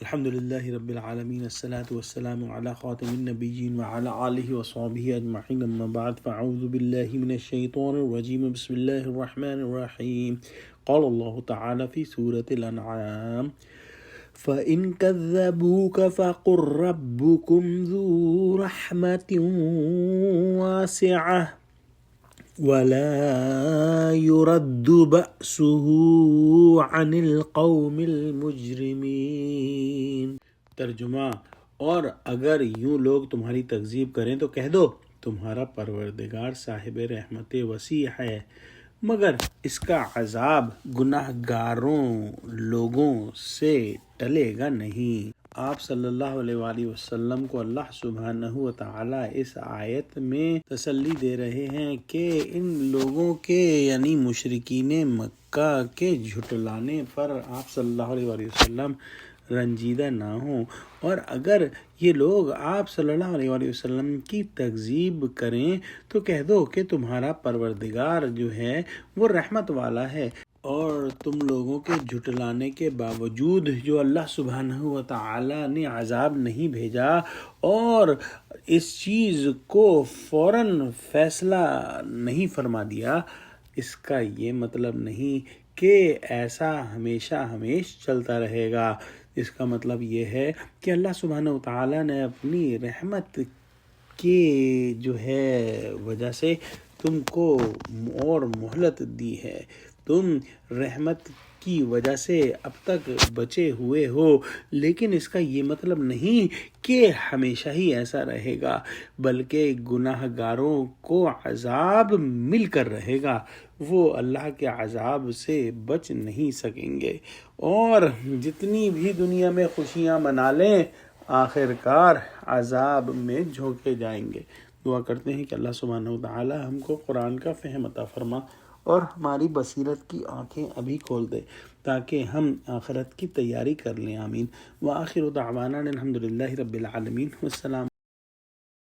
الحمد لله رب العالمين، الصلاة والسلام على خاتم النبيين وعلى آله وصحبه أجمعين، أما بعد فأعوذ بالله من الشيطان الرجيم. بسم الله الرحمن الرحيم. قال الله تعالى في سورة الأنعام: فإن كذبوك فقل ربكم ذو رحمة واسعة ولا يرد بأسه عن القوم المجرمین۔ ترجمہ: اور اگر یوں لوگ تمہاری تکذیب کریں تو کہہ دو تمہارا پروردگار صاحب رحمت وسیع ہے، مگر اس کا عذاب گناہ گاروں لوگوں سے ٹلے گا نہیں۔ آپ صلی اللہ علیہ وآلہ وسلم کو اللہ سبحانہ وتعالی اس آیت میں تسلی دے رہے ہیں کہ ان لوگوں کے یعنی مشرکین مکہ کے جھٹلانے پر آپ صلی اللہ علیہ وآلہ وسلم رنجیدہ نہ ہوں، اور اگر یہ لوگ آپ صلی اللہ علیہ وآلہ وسلم کی تکذیب کریں تو کہہ دو کہ تمہارا پروردگار جو ہے وہ رحمت والا ہے، اور تم لوگوں کے جھٹلانے کے باوجود جو اللہ سبحانہ وتعالی نے عذاب نہیں بھیجا اور اس چیز کو فوراً فیصلہ نہیں فرما دیا، اس کا یہ مطلب نہیں کہ ایسا ہمیشہ چلتا رہے گا۔ اس کا مطلب یہ ہے کہ اللہ سبحانہ وتعالی نے اپنی رحمت کی جو ہے وجہ سے تم کو اور مہلت دی ہے، تم رحمت کی وجہ سے اب تک بچے ہوئے ہو، لیکن اس کا یہ مطلب نہیں کہ ہمیشہ ہی ایسا رہے گا، بلکہ گناہ گاروں کو عذاب مل کر رہے گا، وہ اللہ کے عذاب سے بچ نہیں سکیں گے، اور جتنی بھی دنیا میں خوشیاں منا لیں آخر کار عذاب میں جھونکے جائیں گے۔ دعا کرتے ہیں کہ اللہ سبحانہ وتعالی ہم کو قرآن کا فہم عطا فرما اور ہماری بصیرت کی آنکھیں ابھی کھول دے تاکہ ہم آخرت کی تیاری کر لیں۔ آمین۔ وآخر دعوانا الحمدللہ رب العالمین۔ والسلام۔